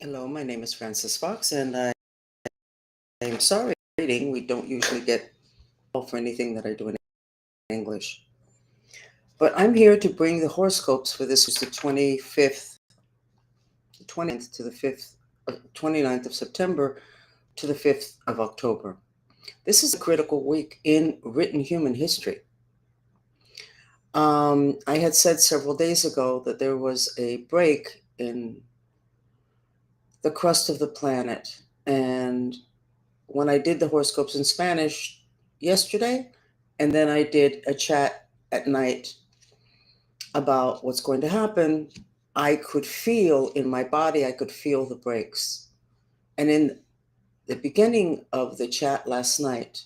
Hello, my name is Francis Fox, and I'm sorry reading. We don't usually get called for anything that I do in English. But I'm here to bring the horoscopes for this the 25th, 20th to the 5th, 29th of September to the 5th of October. This is a critical week in written human history. I had said several days ago that there was a break in the crust of the planet, and when I did the horoscopes in Spanish yesterday, and then I did a chat at night about what's going to happen, I could feel in my body, I could feel the breaks. And in the beginning of the chat last night,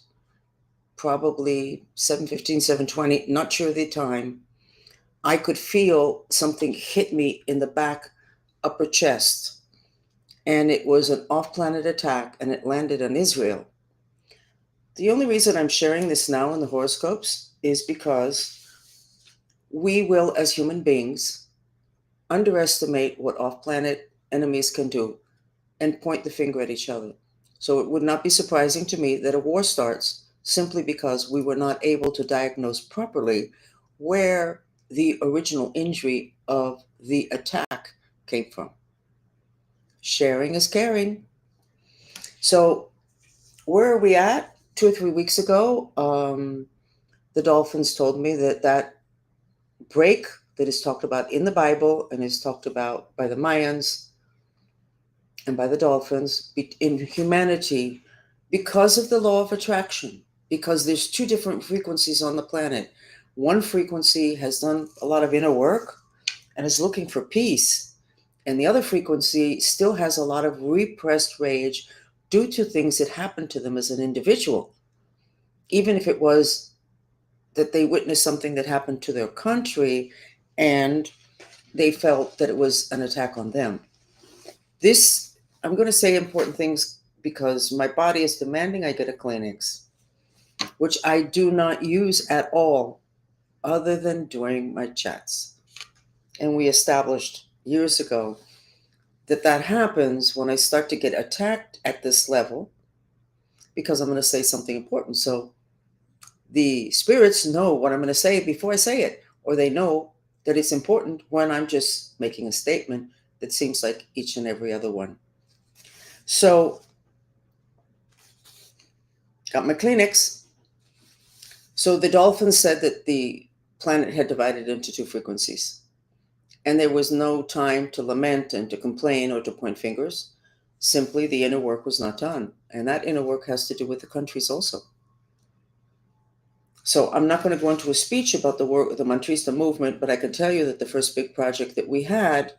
probably 7:15, 7:20, not sure the time, I could feel something hit me in the back upper chest. And it was an off-planet attack, and it landed on Israel. The only reason I'm sharing this now in the horoscopes is because we will, as human beings, underestimate what off planet enemies can do and point the finger at each other. So it would not be surprising to me that a war starts simply because we were not able to diagnose properly where the original injury of the attack came from. Sharing is caring. So, where are we at? 2 or 3 weeks ago, the Dolphins told me that break that is talked about in the Bible and is talked about by the Mayans and by the Dolphins in humanity because of the law of attraction, because there's two different frequencies on the planet. One frequency has done a lot of inner work and is looking for peace, and the other frequency still has a lot of repressed rage due to things that happened to them as an individual, even if it was that they witnessed something that happened to their country and they felt that it was an attack on them. This, I'm going to say important things because my body is demanding I get a Kleenex, which I do not use at all other than during my chats. And we established years ago that happens when I start to get attacked at this level because I'm going to say something important. So the spirits know what I'm going to say before I say it, or they know that it's important when I'm just making a statement that seems like each and every other one. So, got my Kleenex. So, the dolphins said that the planet had divided into two frequencies, and there was no time to lament and to complain or to point fingers. Simply, the inner work was not done, and that inner work has to do with the countries also. So I'm not going to go into a speech about the work of the Mantrista movement, but I can tell you that the first big project that we had,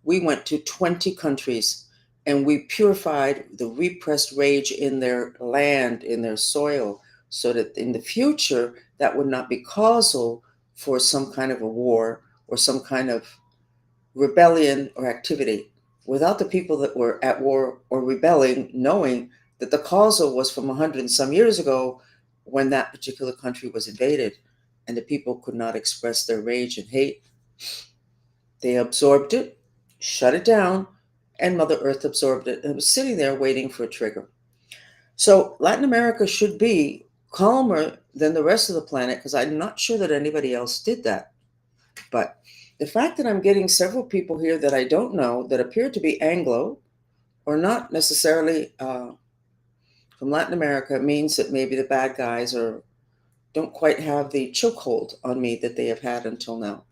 we went to 20 countries and we purified the repressed rage in their land, in their soil, so that in the future, that would not be causal for some kind of a war or some kind of rebellion or activity. Without the people that were at war or rebelling knowing that the causal was from 100 and some years ago when that particular country was invaded and the people could not express their rage and hate, they absorbed it, shut it down, and Mother Earth absorbed it and it was sitting there waiting for a trigger. So Latin America should be calmer than the rest of the planet because I'm not sure that anybody else did that. But the fact that I'm getting several people here that I don't know that appear to be Anglo or not necessarily from Latin America means that maybe the bad guys don't quite have the chokehold on me that they have had until now.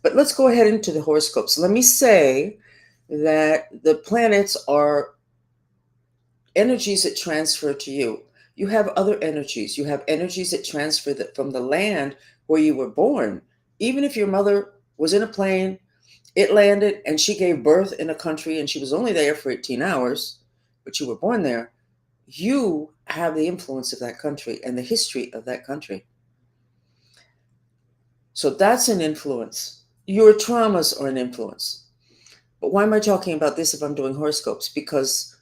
But let's go ahead into the horoscopes. Let me say that the planets are energies that transfer to you. You have other energies. You have energies that transfer from the land where you were born. Even if your mother was in a plane, it landed, and she gave birth in a country, and she was only there for 18 hours, but you were born there, you have the influence of that country and the history of that country. So that's an influence. Your traumas are an influence. But why am I talking about this if I'm doing horoscopes? Because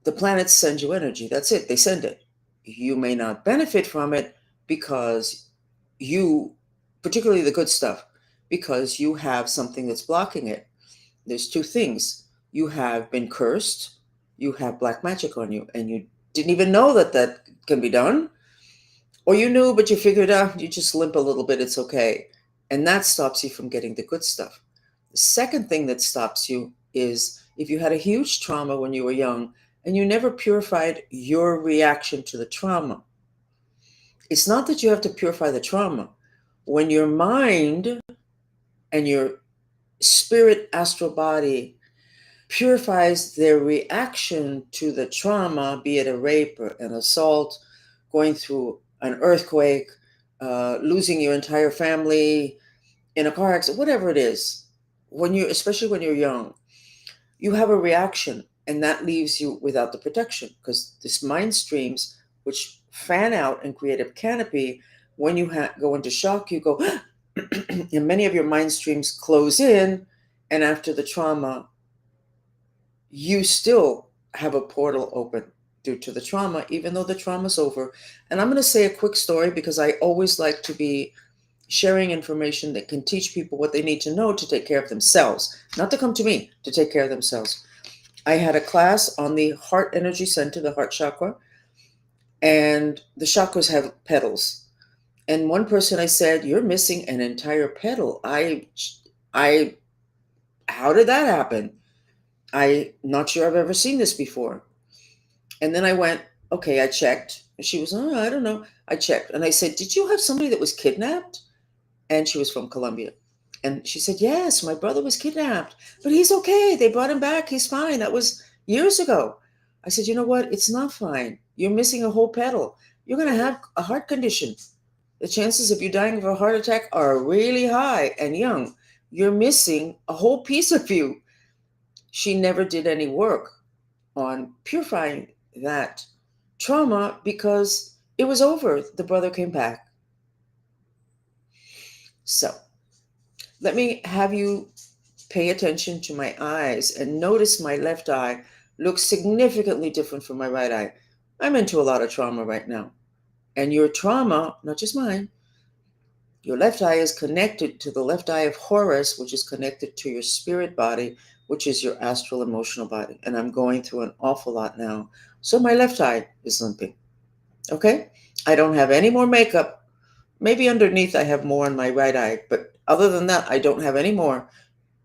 the planets send you energy. That's it. They send it. You may not benefit from it because you, particularly the good stuff, because you have something that's blocking it. There's two things. you have been cursed, you have black magic on you, and you didn't even know that that can be done. Or you knew, but you figured out you just limp a little bit, it's okay. And that stops you from getting the good stuff. The second thing that stops you is if you had a huge trauma when you were young and you never purified your reaction to the trauma. It's not that you have to purify the trauma. When your mind and your spirit astral body purifies their reaction to the trauma, be it a rape or an assault, going through an earthquake, losing your entire family in a car accident, whatever it is, when you, especially when you're young, you have a reaction, and that leaves you without the protection because this mind streams, which fan out and create a canopy. When you go into shock, you go, and many of your mind streams close in, and after the trauma, you still have a portal open due to the trauma, even though the trauma's over. And I'm going to say a quick story because I always like to be sharing information that can teach people what they need to know to take care of themselves, not to come to me, to take care of themselves. I had a class on the heart energy center, the heart chakra, and the chakras have petals. And one person I said, "You're missing an entire petal." I, how did that happen? I'm not sure I've ever seen this before. And then I went, okay, I checked. And she was, oh, I don't know. I checked. And I said, did you have somebody that was kidnapped? And she was from Colombia. And she said, yes, my brother was kidnapped, but he's okay. They brought him back. He's fine. That was years ago. I said, you know what? It's not fine. You're missing a whole petal. You're going to have a heart condition. The chances of you dying of a heart attack are really high and young. You're missing a whole piece of you. She never did any work on purifying that trauma because it was over. The brother came back. So let me have you pay attention to my eyes and notice my left eye looks significantly different from my right eye. I'm into a lot of trauma right now. And your trauma, not just mine, your left eye is connected to the left eye of Horus, which is connected to your spirit body, which is your astral emotional body. And I'm going through an awful lot now. So my left eye is limping. Okay? I don't have any more makeup. Maybe underneath I have more in my right eye. But other than that, I don't have any more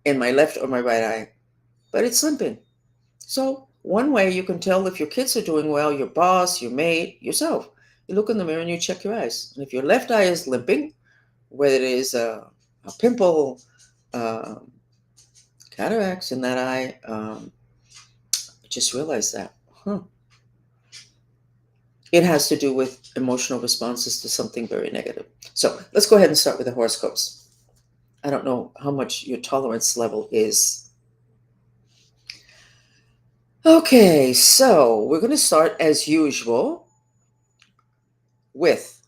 in my left or my right eye. But it's limping. So one way you can tell if your kids are doing well, your boss, your mate, yourself. You look in the mirror and you check your eyes. And if your left eye is limping, whether it is a pimple, cataracts in that eye. I just realized that. It has to do with emotional responses to something very negative. So let's go ahead and start with the horoscopes. I don't know how much your tolerance level is. Okay, so we're going to start as usual with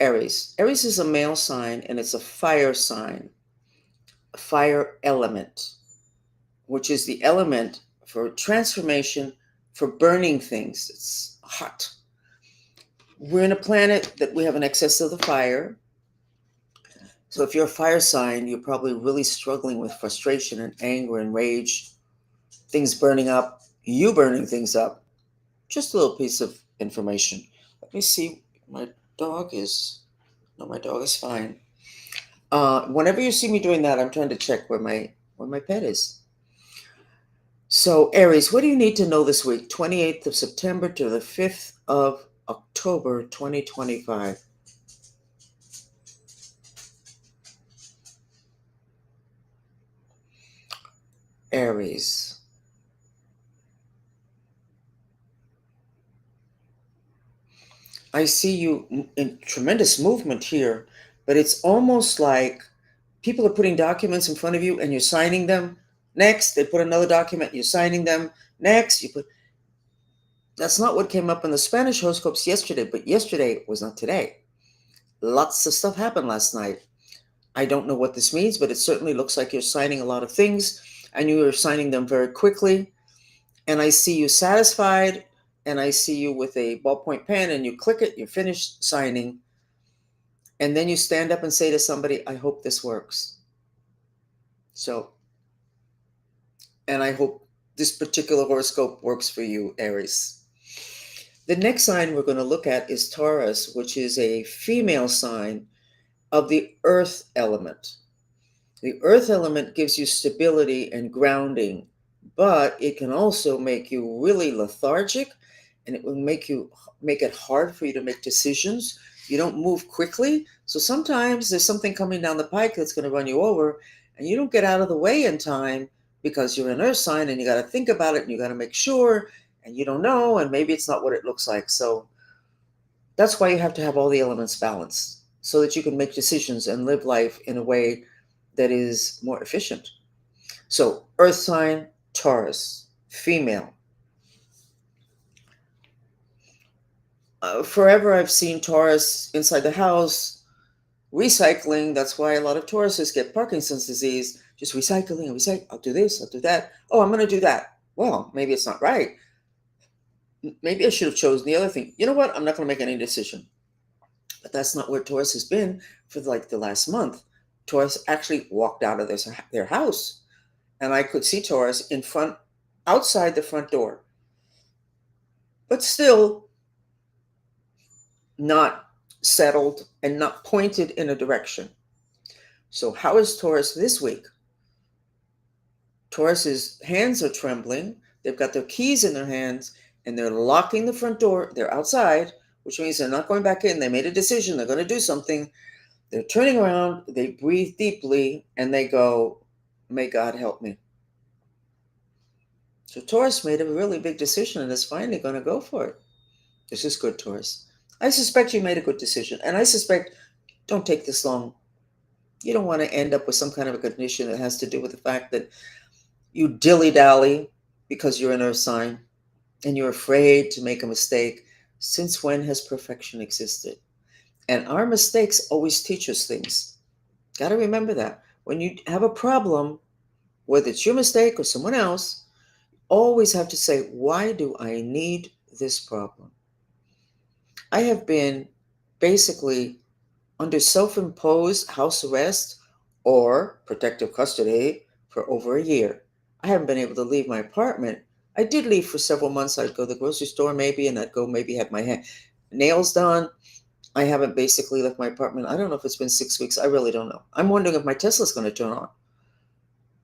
Aries. Aries is a male sign and it's a fire sign, a fire element, which is the element for transformation, for burning things. It's hot. We're in a planet that we have an excess of the fire. So if you're a fire sign, you're probably really struggling with frustration and anger and rage, things burning up, you burning things up. Just a little piece of information. Let me see. My dog is, no, my dog is fine. Whenever you see me doing that, I'm trying to check where my pet is. So Aries, what do you need to know this week? 28th of September to the 5th of October, 2025. Aries. I see you in tremendous movement here, but it's almost like people are putting documents in front of you and you're signing them. Next, they put another document, you're signing them. Next, you put. That's not what came up in the Spanish horoscopes yesterday, but yesterday was not today. Lots of stuff happened last night. I don't know what this means, but it certainly looks like you're signing a lot of things and you are signing them very quickly. And I see you satisfied, and I see you with a ballpoint pen and you click it, you're finished signing. And then you stand up and say to somebody, I hope this works. So And I hope this particular horoscope works for you, Aries. The next sign we're going to look at is Taurus, which is a female sign of the earth element. The earth element gives you stability and grounding, but it can also make you really lethargic, and it will make it hard for you to make decisions. You don't move quickly. So sometimes there's something coming down the pike that's going to run you over, and you don't get out of the way in time because you're an earth sign and you got to think about it and you got to make sure, and you don't know, and maybe it's not what it looks like. So that's why you have to have all the elements balanced so that you can make decisions and live life in a way that is more efficient. So, earth sign, Taurus, female. Forever I've seen Taurus inside the house, recycling. That's why a lot of Tauruses get Parkinson's disease, just recycling and recycling. I'll do this, I'll do that. Oh, I'm going to do that. Well, maybe it's not right. Maybe I should have chosen the other thing. You know what? I'm not going to make any decision. But that's not where Taurus has been for like the last month. Taurus actually walked out of their house, and I could see Taurus in front, outside the front door, but still not settled and not pointed in a direction. So, how is Taurus this week? Taurus's hands are trembling. They've got their keys in their hands and they're locking the front door. They're outside, which means they're not going back in. They made a decision. They're going to do something. They're turning around. They breathe deeply and they go, "May God help me." So Taurus made a really big decision and is finally going to go for it. This is good, Taurus. I suspect you made a good decision. And I suspect, don't take this long. You don't want to end up with some kind of a condition that has to do with the fact that you dilly-dally because you're an earth sign and you're afraid to make a mistake. Since when has perfection existed? And our mistakes always teach us things. Got to remember that. When you have a problem, whether it's your mistake or someone else, always have to say, why do I need this problem? I have been basically under self-imposed house arrest or protective custody for over a year. I haven't been able to leave my apartment. I did leave for several months. I'd go to the grocery store maybe, and I'd go maybe have my nails done. I haven't basically left my apartment. I don't know if it's been 6 weeks. I really don't know. I'm wondering if my Tesla's going to turn on.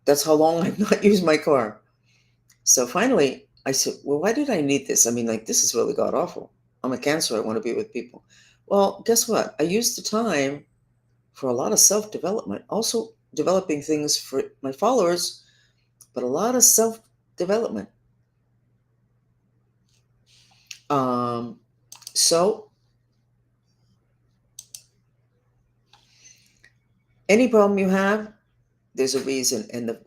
That's how long I've not used my car. So finally, I said, well, why did I need this? I mean, like, this is really god awful. I'm a Cancer. I want to be with people. Well, guess what? I used the time for a lot of self development, also developing things for my followers, but a lot of self development. So, any problem you have, there's a reason. And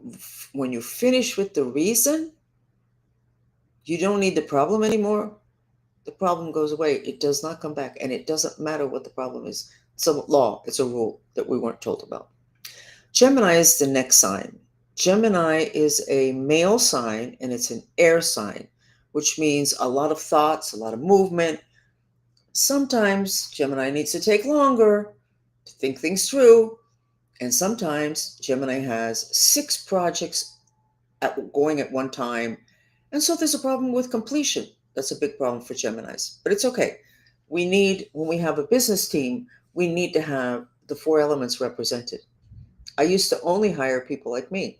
when you finish with the reason, you don't need the problem anymore. The problem goes away. It does not come back. And it doesn't matter what the problem is. It's a law, it's a rule that we weren't told about. Gemini is the next sign. Gemini is a male sign and it's an air sign, which means a lot of thoughts, a lot of movement. Sometimes Gemini needs to take longer to think things through. And sometimes Gemini has 6 projects going at one time. And so there's a problem with completion. That's a big problem for Geminis, but it's okay. When we have a business team, we need to have the 4 elements represented. I used to only hire people like me,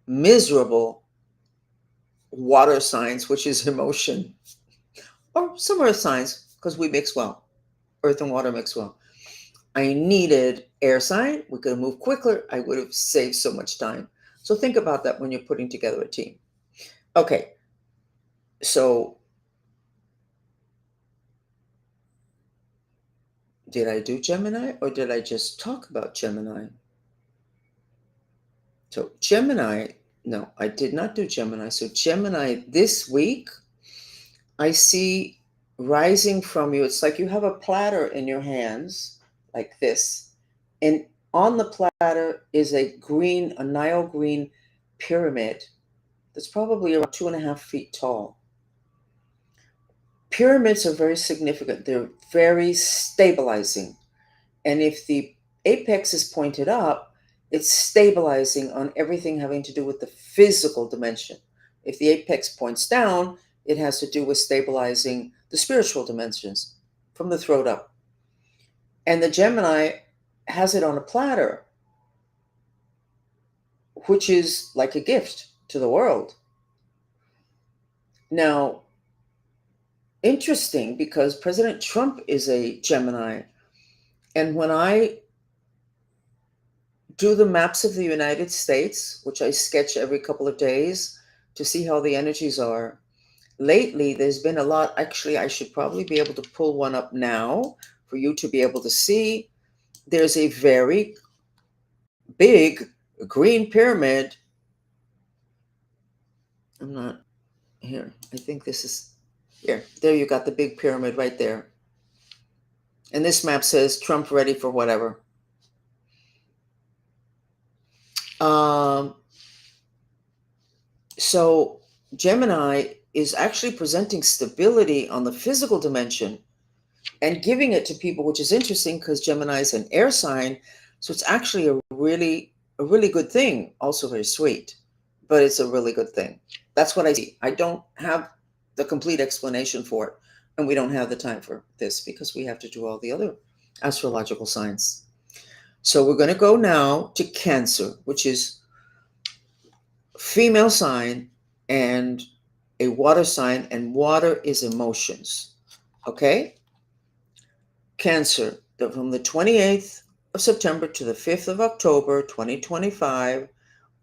miserable water signs, which is emotion, or some earth signs, because we mix well. Earth and water mix well. I needed air sign. We could have moved quicker. I would have saved so much time. So think about that when you're putting together a team. Okay, so did I do Gemini or did I just talk about Gemini? So Gemini, no, I did not do Gemini. So Gemini this week, I see rising from you. It's like you have a platter in your hands like this. And on the platter is a Nile green pyramid that's probably around 2.5 feet tall. Pyramids are very significant. They're very stabilizing. And if the apex is pointed up, It's stabilizing on everything having to do with the physical dimension. If the apex points down, it has to do with stabilizing the spiritual dimensions from the throat up. And the Gemini has it on a platter, which is like a gift to the world. Now, interesting because President Trump is a Gemini. And when I do the maps of the United States, which I sketch every couple of days to see how the energies are, lately there's been a lot. Actually, I should probably be able to pull one up now for you to be able to see. There's a very big green pyramid. I'm not here. I think this is here. There you got the big pyramid right there. And this map says Trump ready for whatever. Um, so Gemini is actually presenting stability on the physical dimension and giving it to people, which is interesting because Gemini is an air sign. So it's actually a really good thing. Also very sweet, but it's a really good thing. That's what I see. I don't have the complete explanation for it. And we don't have the time for this because we have to do all the other astrological signs. So we're going to go now to Cancer, which is female sign and a water sign, and water is emotions. Okay? Cancer, from the 28th of September to the 5th of October, 2025.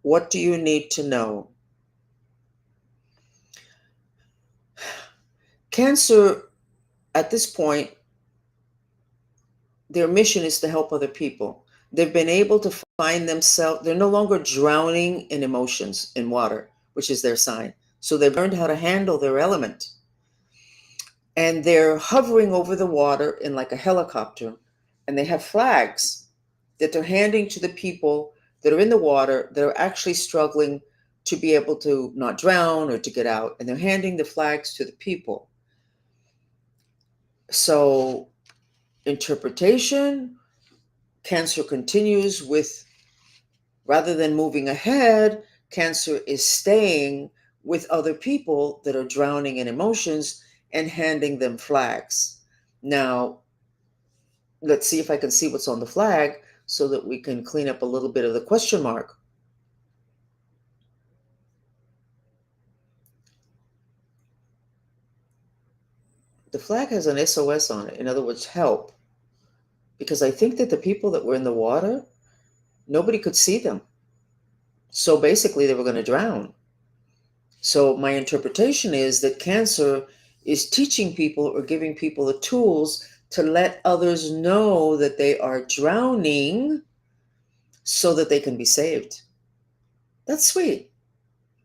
What do you need to know? Cancer, at this point, their mission is to help other people. They've been able to find themselves, they're no longer drowning in emotions in water, which is their sign. So they've learned how to handle their element. And they're hovering over the water in like a helicopter, and they have flags that they're handing to the people that are in the water that are actually struggling to be able to not drown or to get out. And they're handing the flags to the people. So, interpretation, Cancer continues with, rather than moving ahead, Cancer is staying with other people that are drowning in emotions and handing them flags. Now, let's see if I can see what's on the flag so that we can clean up a little bit of the question mark. The flag has an SOS on it, in other words, help. Because I think that the people that were in the water, nobody could see them. So basically, they were going to drown. So my interpretation is that Cancer is teaching people or giving people the tools to let others know that they are drowning so that they can be saved. That's sweet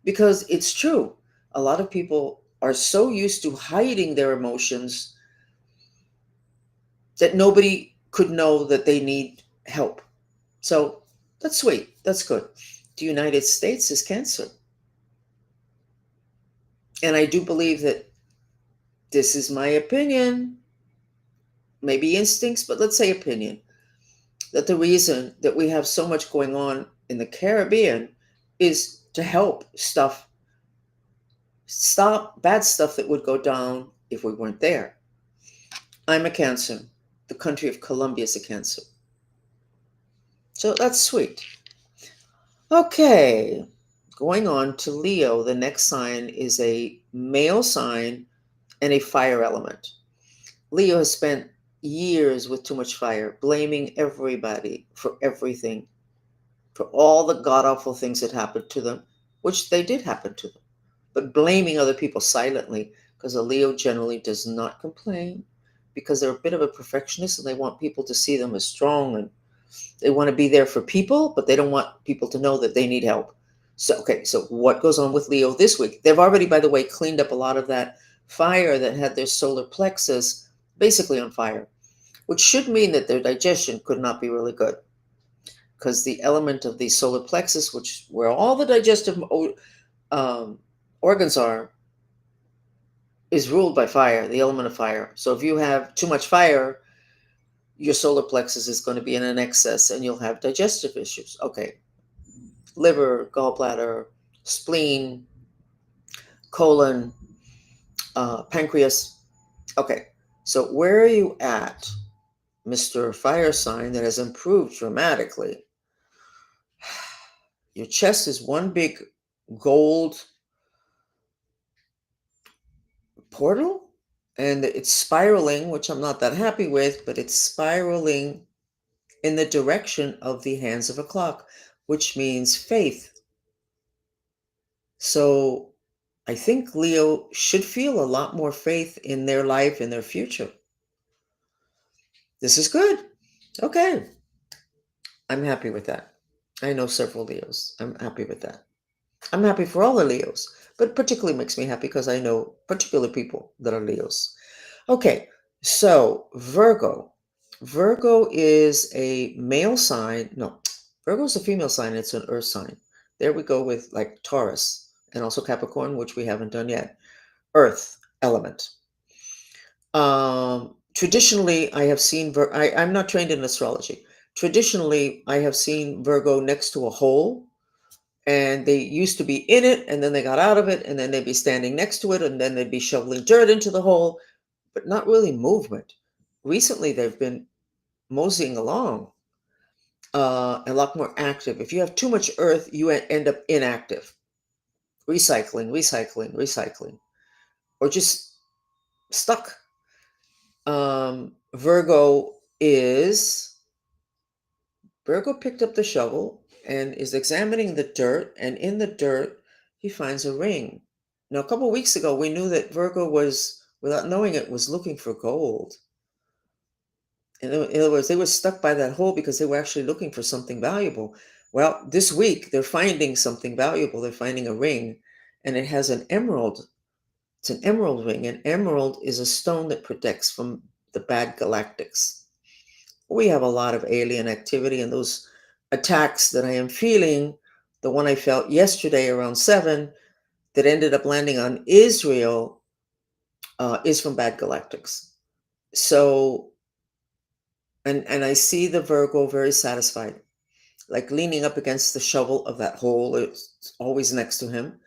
because it's true. A lot of people are so used to hiding their emotions that nobody could know that they need help. So that's sweet. That's good. The United States is Cancer. And I do believe that this is my opinion, maybe instincts, but let's say opinion, that the reason that we have so much going on in the Caribbean is to help stop bad stuff that would go down if we weren't there. I'm a Cancer. The country of Colombia is a Cancer. So that's sweet. Okay, going on to Leo. The next sign is a male sign and a fire element. Leo has spent years with too much fire, blaming everybody for everything, for all the god awful things that happened to them, which they did happen to them, but blaming other people silently, because a Leo generally does not complain, because they're a bit of a perfectionist and they want people to see them as strong, and they want to be there for people, but they don't want people to know that they need help. So, okay, so what goes on with Leo this week? They've already, by the way, cleaned up a lot of that fire that had their solar plexus basically on fire, which should mean that their digestion could not be really good, because the element of the solar plexus, which where all the digestive organs are, is ruled by fire, the element of fire. So if you have too much fire, your solar plexus is going to be in an excess and you'll have digestive issues. Okay. Liver, gallbladder, spleen, colon, pancreas. Okay. So where are you at, Mr. Fire sign, that has improved dramatically? Your chest is one big gold portal, and it's spiraling, which I'm not that happy with, but it's spiraling in the direction of the hands of a clock, which means faith. So I think Leo should feel a lot more faith in their life, in their future. This is good. Okay. I'm happy with that. I know several Leos. I'm happy with that. I'm happy for all the Leos, but particularly makes me happy because I know particular people that are Leos. Okay, so Virgo. Virgo is a male sign. No, Virgo is a female sign. It's an earth sign. There we go with like Taurus and also Capricorn, which we haven't done yet. Earth element. Traditionally, I have seen, I'm not trained in astrology. Traditionally, I have seen Virgo next to a hole, and they used to be in it, and then they got out of it, and then they'd be standing next to it, and then they'd be shoveling dirt into the hole, but not really movement. Recently, they've been moseying along, a lot more active. If you have too much earth, you end up inactive, recycling, recycling, recycling, or just stuck. Virgo is Virgo picked up the shovel and is examining the dirt, and in the dirt, he finds a ring. Now, a couple of weeks ago, we knew that Virgo was, without knowing it, was looking for gold. In other words, they were stuck by that hole because they were actually looking for something valuable. Well, this week, they're finding something valuable. They're finding a ring, and it has an emerald. It's an emerald ring. An emerald is a stone that protects from the bad galactics. We have a lot of alien activity, and those attacks that I am feeling, the one I felt yesterday around 7 that ended up landing on Israel, is from bad galactics. So, and I see the Virgo very satisfied, like leaning up against the shovel of that hole. It's always next to him,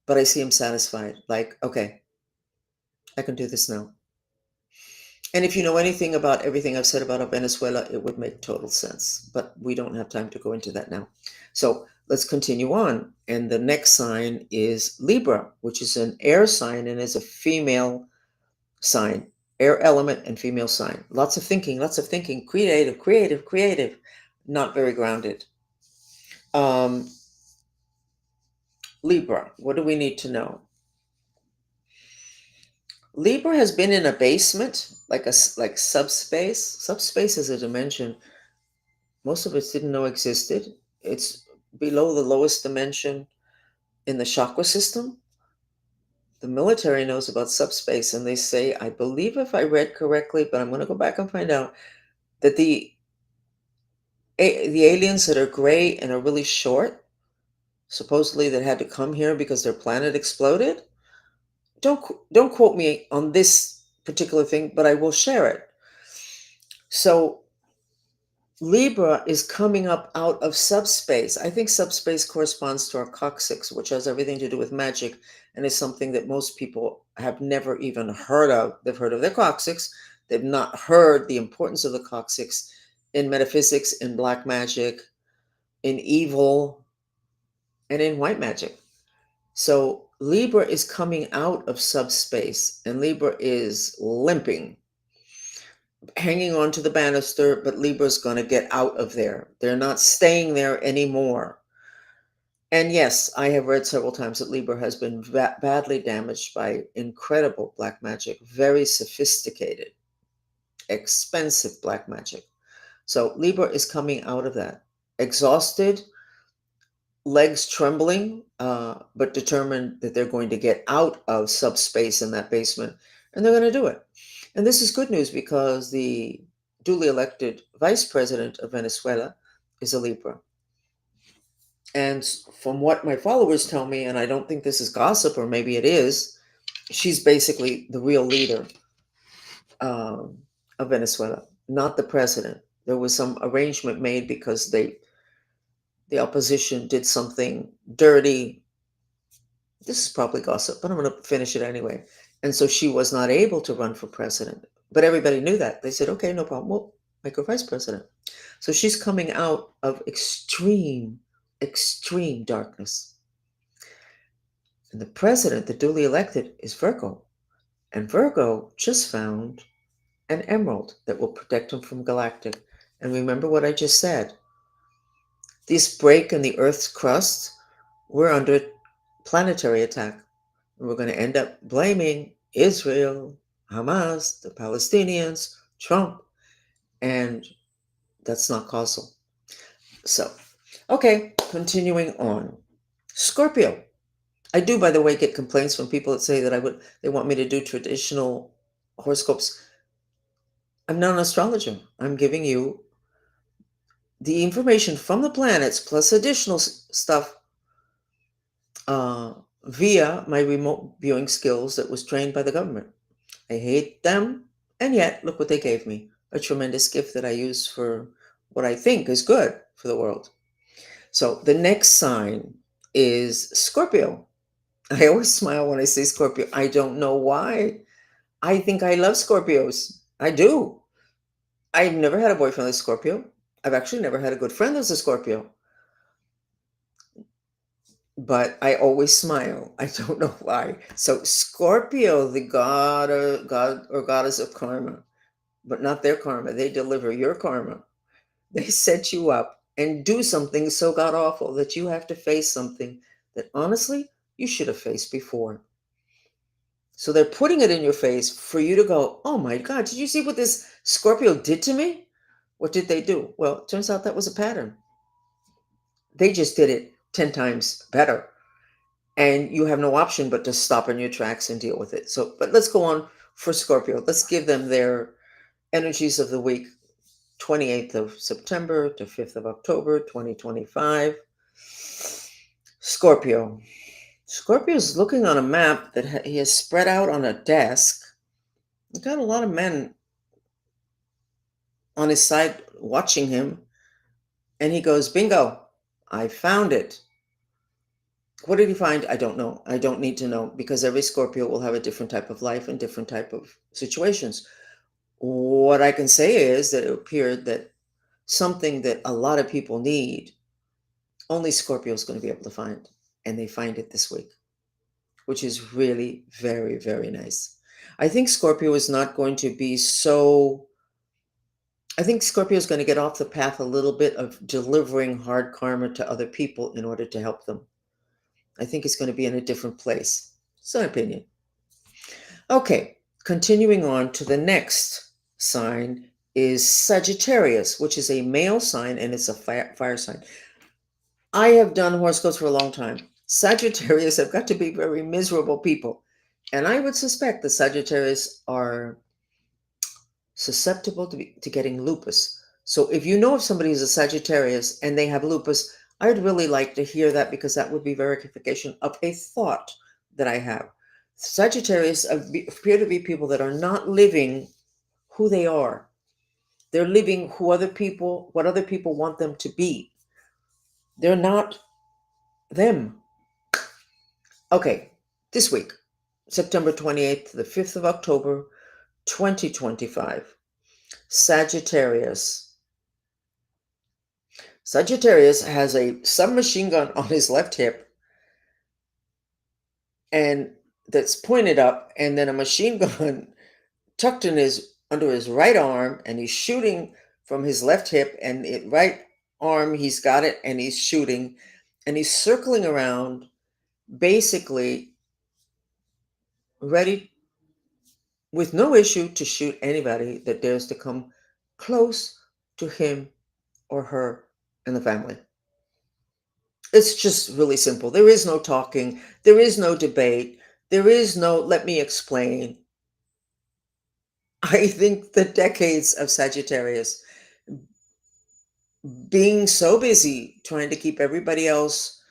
but I see him satisfied, like, okay, I can do this now. And if you know anything about everything I've said about Venezuela, it would make total sense. But we don't have time to go into that now. So let's continue on. And the next sign is Libra, which is an air sign and is a female sign, air element and female sign. Lots of thinking, creative, creative, creative, not very grounded. Libra, what do we need to know? Libra has been in a basement, like subspace. Subspace is a dimension most of us didn't know existed. It's below the lowest dimension in the chakra system. The military knows about subspace, and they say, I believe if I read correctly, but I'm going to go back and find out, that the aliens that are gray and are really short, supposedly that had to come here because their planet exploded. Don't quote me on this particular thing, but I will share it. So Libra is coming up out of subspace. I think subspace corresponds to our coccyx, which has everything to do with magic and is something that most people have never even heard of. They've heard of their coccyx. They've not heard the importance of the coccyx in metaphysics, in black magic, in evil, and in white magic. So Libra is coming out of subspace, and Libra is limping, hanging on to the banister, but Libra's going to get out of there. They're not staying there anymore. And yes, I have read several times that Libra has been badly damaged by incredible black magic, very sophisticated, expensive black magic. So Libra is coming out of that, exhausted, legs trembling, but determined that they're going to get out of subspace in that basement, and they're going to do it. And this is good news because the duly elected vice president of Venezuela is a Libra. And from what my followers tell me, and I don't think this is gossip, or maybe it is, she's basically the real leader of Venezuela. not the president. There was some arrangement made because the opposition did something dirty. This is probably gossip, but I'm going to finish it anyway. And so she was not able to run for president. But everybody knew that. They said, okay, no problem. We'll make her vice president. So she's coming out of extreme, extreme darkness. And the president, the duly elected, is Virgo. And Virgo just found an emerald that will protect him from galactic. And remember what I just said. This break in the Earth's crust, we're under planetary attack. And we're going to end up blaming Israel, Hamas, the Palestinians, Trump, and that's not causal. So, okay, continuing on. Scorpio. I do, by the way, get complaints from people that say that they want me to do traditional horoscopes. I'm not an astrologer. I'm giving you the information from the planets plus additional stuff uh, via my remote viewing skills that was trained by the government. I hate them, and yet look what they gave me, a tremendous gift that I use for what I think is good for the world. So the next sign is Scorpio. I always smile when I say Scorpio. I don't know why. I think I love Scorpios. I do. I've never had a boyfriend that's Scorpio. I've actually never had a good friend that's a Scorpio. But I always smile. I don't know why. So Scorpio, the god or goddess of karma, but not their karma. They deliver your karma. They set you up and do something so god awful that you have to face something that honestly you should have faced before. So they're putting it in your face for you to go, oh my God, did you see what this Scorpio did to me? What did they do? Well, it turns out that was a pattern. They just did it 10 times better. And you have no option but to stop in your tracks and deal with it. So, but let's go on for Scorpio. Let's give them their energies of the week, 28th of September to 5th of October, 2025. Scorpio. Scorpio is looking on a map that he has spread out on a desk. He's got a lot of men on his side watching him. And he goes, bingo, I found it. What did he find? I don't know. I don't need to know because every Scorpio will have a different type of life and different type of situations. What I can say is that it appeared that something that a lot of people need, only Scorpio is going to be able to find. And they find it this week, which is really very, very nice. I think Scorpio is not going to be so. I think Scorpio is going to get off the path a little bit of delivering hard karma to other people in order to help them. I think it's going to be in a different place. It's an opinion. Okay, continuing on to the next sign is Sagittarius, which is a male sign and it's a fire sign. I have done horoscopes for a long time. Sagittarius have got to be very miserable people. And I would suspect the Sagittarius are susceptible to getting lupus. So if you know if somebody is a Sagittarius and they have lupus, I'd really like to hear that because that would be verification of a thought that I have. Sagittarius appear to be people that are not living who they are. They're living what other people want them to be. They're not them. Okay, this week, September 28th to the 5th of October, 2025. Sagittarius. Sagittarius has a submachine gun on his left hip and that's pointed up, and then a machine gun tucked in his under his right arm, and he's shooting from his left hip, and it right arm he's got it, and he's shooting, and he's circling around, basically ready with no issue to shoot anybody that dares to come close to him or her and the family. It's just really simple. There is no talking. There is no debate. There is no, let me explain. I think the decades of Sagittarius being so busy trying to keep everybody else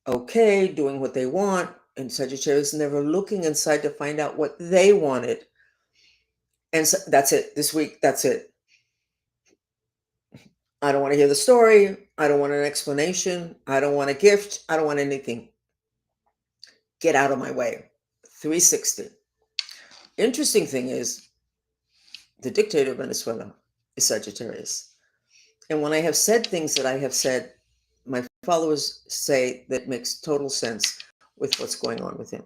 okay, doing what they want, and Sagittarius never looking inside to find out what they wanted. And so that's it. This week, that's it. I don't want to hear the story. I don't want an explanation. I don't want a gift. I don't want anything. Get out of my way. 360. Interesting thing is, the dictator of Venezuela is Sagittarius. And when I have said things that I have said, my followers say that makes total sense with what's going on with him.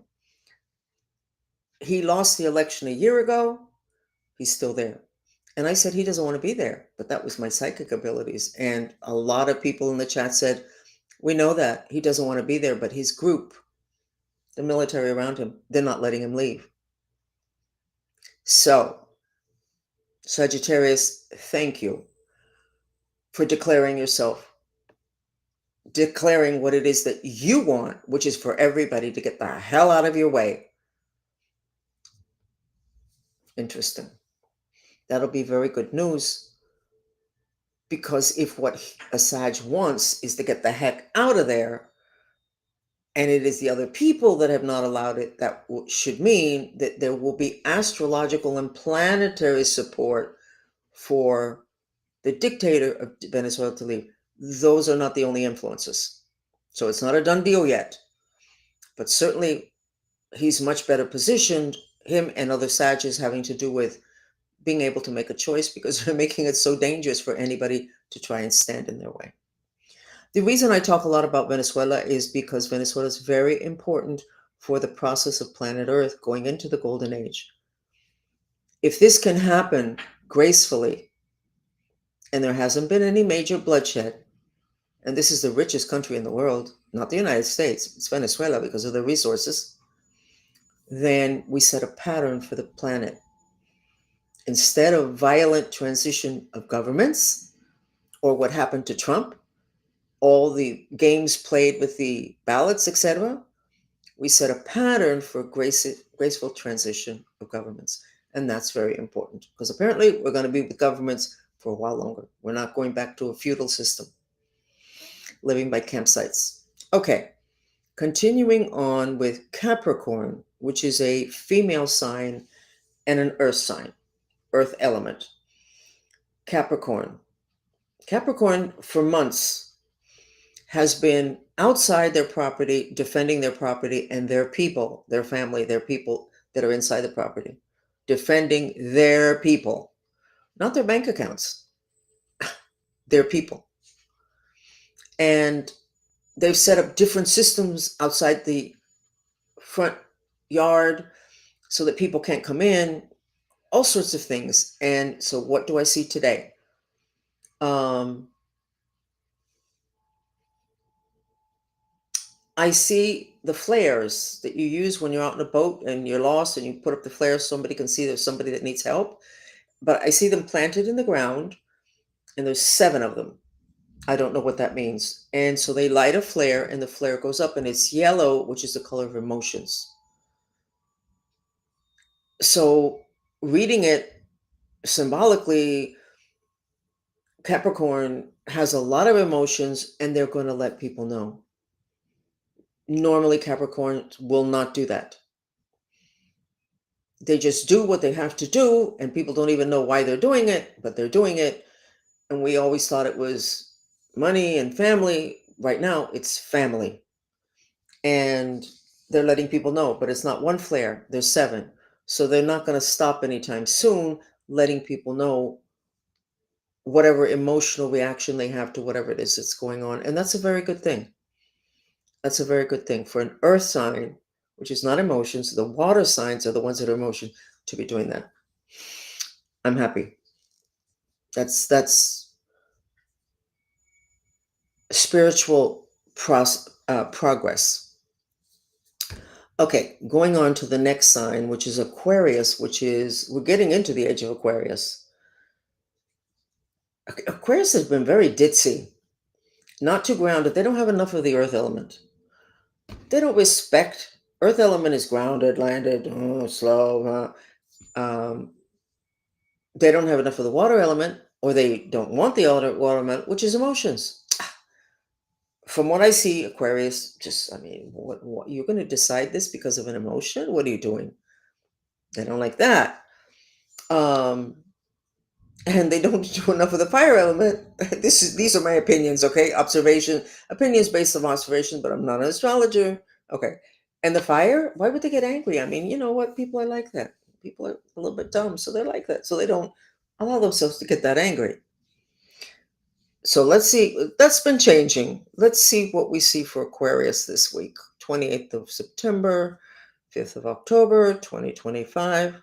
He lost the election a year ago. He's still there. And I said he doesn't want to be there, but that was my psychic abilities. And a lot of people in the chat said, we know that he doesn't want to be there, but his group, the military around him, they're not letting him leave. So, Sagittarius, thank you for declaring yourself, declaring what it is that you want, which is for everybody to get the hell out of your way. Interesting. That'll be very good news, because if what a Sag wants is to get the heck out of there, and it is the other people that have not allowed it, that should mean that there will be astrological and planetary support for the dictator of Venezuela to leave. Those are not the only influences. So it's not a done deal yet. But certainly he's much better positioned, him and other Sages, having to do with being able to make a choice, because they're making it so dangerous for anybody to try and stand in their way. The reason I talk a lot about Venezuela is because Venezuela is very important for the process of planet Earth going into the golden age. If this can happen gracefully, and there hasn't been any major bloodshed, and this is the richest country in the world, not the United States, it's Venezuela because of the resources, then we set a pattern for the planet. Instead of violent transition of governments, or what happened to Trump, all the games played with the ballots, etc., we set a pattern for graceful transition of governments. And that's very important, because apparently we're going to be with governments for a while longer. We're not going back to a feudal system, living by campsites. Okay, continuing on with Capricorn, which is a female sign and an earth sign, earth element. Capricorn. Capricorn, for months, has been outside their property, defending their property and their people, their family, their people that are inside the property, defending their people, not their bank accounts, their people. And they've set up different systems outside the front yard so that people can't come in, all sorts of things. And so what do I see today? I see the flares that you use when you're out in a boat and you're lost, and you put up the flares so somebody can see there's somebody that needs help. But I see them planted in the ground, and there's 7 of them. I don't know what that means. And so they light a flare, and the flare goes up, and it's yellow, which is the color of emotions. So reading it symbolically, Capricorn has a lot of emotions, and they're going to let people know. Normally, Capricorn will not do that. They just do what they have to do, and people don't even know why they're doing it, but they're doing it. And we always thought it was money and family. Right now, it's family. And they're letting people know, but it's not one flare, there's 7. So they're not going to stop anytime soon, letting people know whatever emotional reaction they have to whatever it is that's going on. And that's a very good thing. That's a very good thing for an earth sign, which is not emotions. The water signs are the ones that are emotion, to be doing that. I'm happy. That's spiritual progress. Okay, going on to the next sign, which is Aquarius, which is, we're getting into the age of Aquarius. Aquarius has been very ditzy, not too grounded. They don't have enough of the earth element. They don't respect. Earth element is grounded, landed, slow. They don't have enough of the water element, or they don't want the water element, which is emotions. From what I see, Aquarius, just, I mean, what you're going to decide this because of an emotion? What are you doing? They don't like that. and they don't do enough of the fire element. These are my opinions, okay? Opinions based on observation, but I'm not an astrologer. Okay. And the fire, why would they get angry? I mean, you know what? People are like that. People are a little bit dumb, so they're like that. So they don't allow themselves to get that angry. So let's see. That's been changing. Let's see what we see for Aquarius this week. 28th of September, 5th of October, 2025.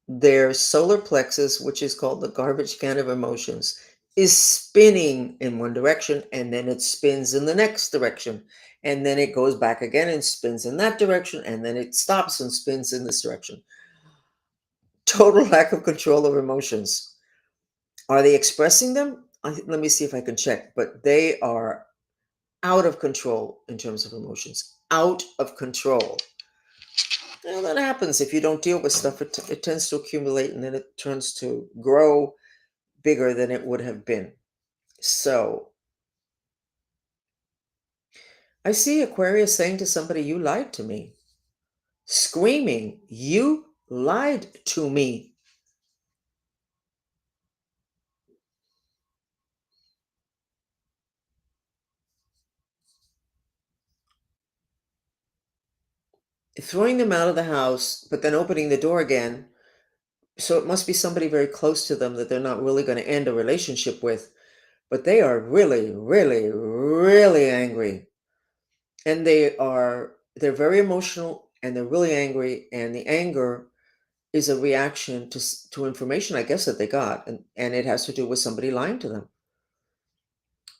Their solar plexus, which is called the garbage can of emotions, is spinning in one direction and then it spins in the next direction. And then it goes back again and spins in that direction and then it stops and spins in this direction. Total lack of control of emotions. Are they expressing them? Let me see if I can check, but they are out of control in terms of emotions. Out of control. Well, that happens if you don't deal with stuff. It tends to accumulate and then it turns to grow bigger than it would have been. So I see Aquarius saying to somebody, "You lied to me," screaming, "You lied to me." Throwing them out of the house, but then opening the door again. So it must be somebody very close to them that they're not really going to end a relationship with, but they are really, really, really angry. And they're very emotional and they're really angry. And the anger is a reaction to information, I guess, that they got, and it has to do with somebody lying to them,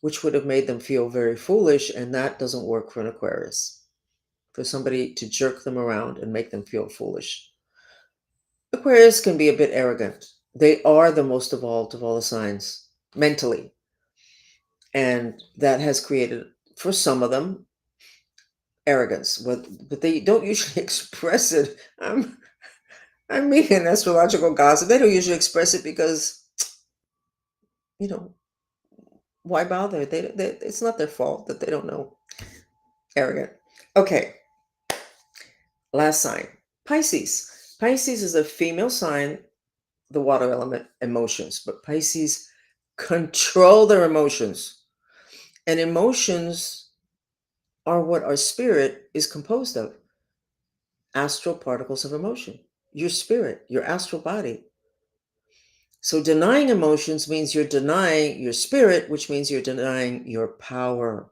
which would have made them feel very foolish, and that doesn't work for an Aquarius. For somebody to jerk them around and make them feel foolish. Aquarius can be a bit arrogant. They are the most evolved of all the signs mentally, and that has created, for some of them, arrogance. But they don't usually express it. I mean, in astrological gossip, they don't usually express it because, you know, why bother? It's not their fault that they don't know. Arrogant. Okay, last sign, Pisces. Pisces is a female sign, the water element, emotions, but Pisces control their emotions. And emotions are what our spirit is composed of, astral particles of emotion. Your spirit, your astral body. So denying emotions means you're denying your spirit, which means you're denying your power.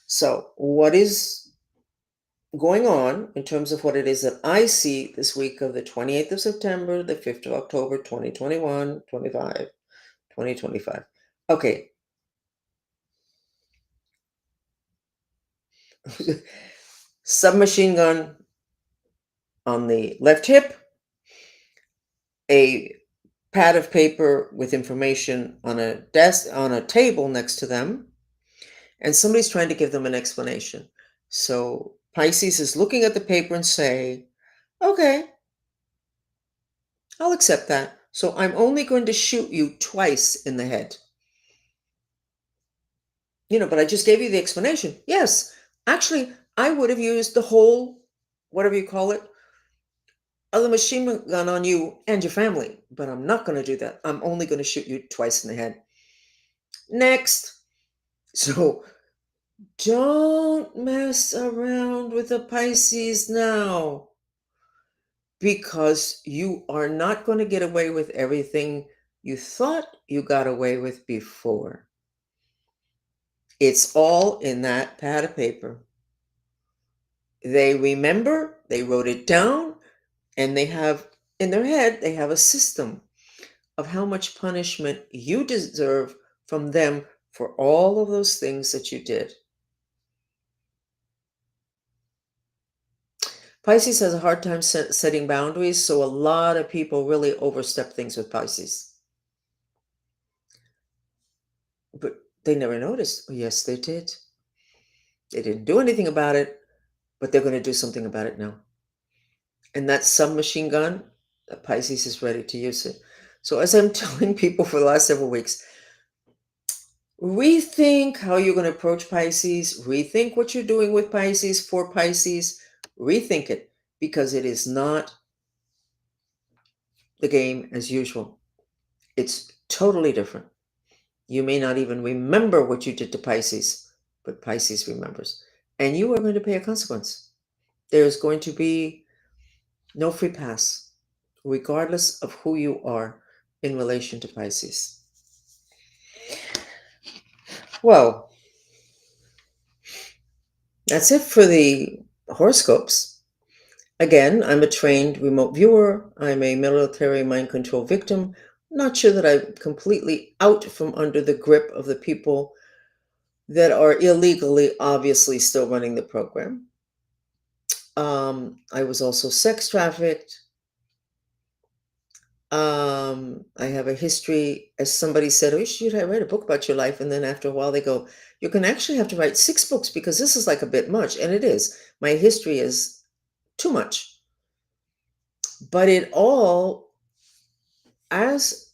So, what is going on in terms of what it is that I see this week of the 28th of September, the 5th of October, 2021, 25, 2025? Okay. Submachine gun on the left hip, a pad of paper with information on a desk, on a table next to them, and somebody's trying to give them an explanation. So Pisces is looking at the paper and say, "Okay, I'll accept that. So I'm only going to shoot you twice in the head." But I just gave you the explanation. Yes, actually, I would have used the whole, whatever you call it, of the machine gun on you and your family, but I'm not going to do that. I'm only going to shoot you twice in the head. Next. So don't mess around with the Pisces now, because you are not going to get away with everything you thought you got away with before. It's all in that pad of paper. They remember, they wrote it down, and they have in their head, they have a system of how much punishment you deserve from them for all of those things that you did. Pisces has a hard time setting boundaries, so a lot of people really overstep things with Pisces. But they never noticed. Oh, yes, they did. They didn't do anything about it, but they're going to do something about it now. And that submachine gun, Pisces is ready to use it. So, as I'm telling people for the last several weeks, rethink how you're going to approach Pisces, rethink what you're doing with Pisces for Pisces, rethink it, because it is not the game as usual. It's totally different. You may not even remember what you did to Pisces, but Pisces remembers. And you are going to pay a consequence. There's going to be no free pass, regardless of who you are in relation to Pisces. Well, that's it for the horoscopes. Again, I'm a trained remote viewer. I'm a military mind control victim. Not sure that I'm completely out from under the grip of the people that are illegally, obviously, still running the program. I was also sex trafficked. I have a history, as somebody said, oh, you should write a book about your life. And then after a while, they go, you can actually have to write 6 books because this is like a bit much. And it is. My history is too much. But it all, as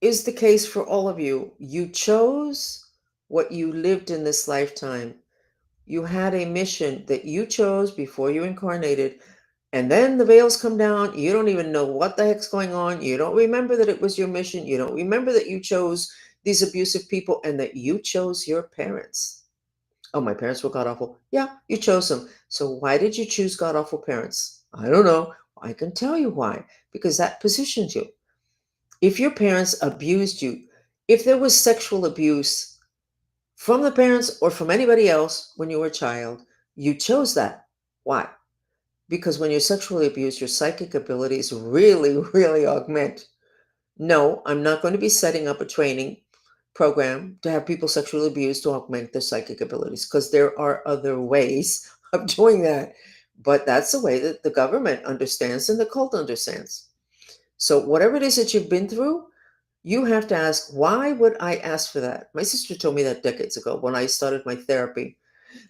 is the case for all of you, you chose what you lived in this lifetime. You had a mission that you chose before you incarnated. And then the veils come down. You don't even know what the heck's going on. You don't remember that it was your mission. You don't remember that you chose these abusive people and that you chose your parents. Oh, my parents were god awful. Yeah, you chose them. So why did you choose god awful parents? I don't know. I can tell you why. Because that positions you. If your parents abused you, if there was sexual abuse from the parents or from anybody else when you were a child, you chose that. Why? Because when you're sexually abused, your psychic abilities really, really augment. No, I'm not going to be setting up a training program to have people sexually abused to augment their psychic abilities because there are other ways of doing that. But that's the way that the government understands and the cult understands. So, whatever it is that you've been through, you have to ask, why would I ask for that? My sister told me that decades ago when I started my therapy.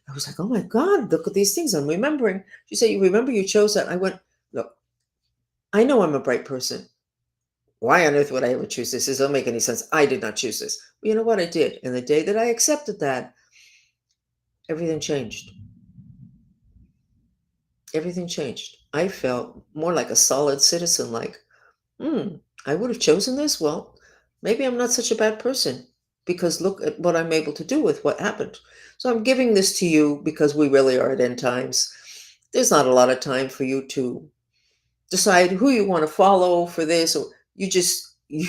I was like, oh my God, look at these things I'm remembering. She said, you remember you chose that? I went, look, I know I'm a bright person. Why on earth would I ever choose this? This doesn't make any sense. I did not choose this. But you know what? I did. And the day that I accepted that, everything changed. Everything changed. I felt more like a solid citizen, like, I would have chosen this. Well, maybe I'm not such a bad person because look at what I'm able to do with what happened. So I'm giving this to you because we really are at end times. There's not a lot of time for you to decide who you want to follow for this, or you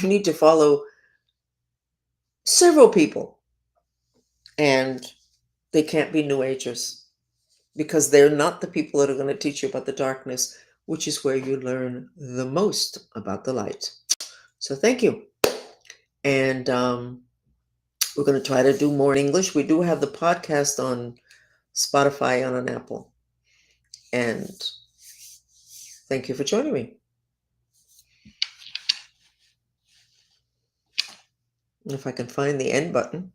need to follow several people, and they can't be new agers because they're not the people that are going to teach you about the darkness, which is where you learn the most about the light. So thank you. And we're going to try to do more in English. We do have the podcast on Spotify and on Apple. And thank you for joining me. If I can find the end button.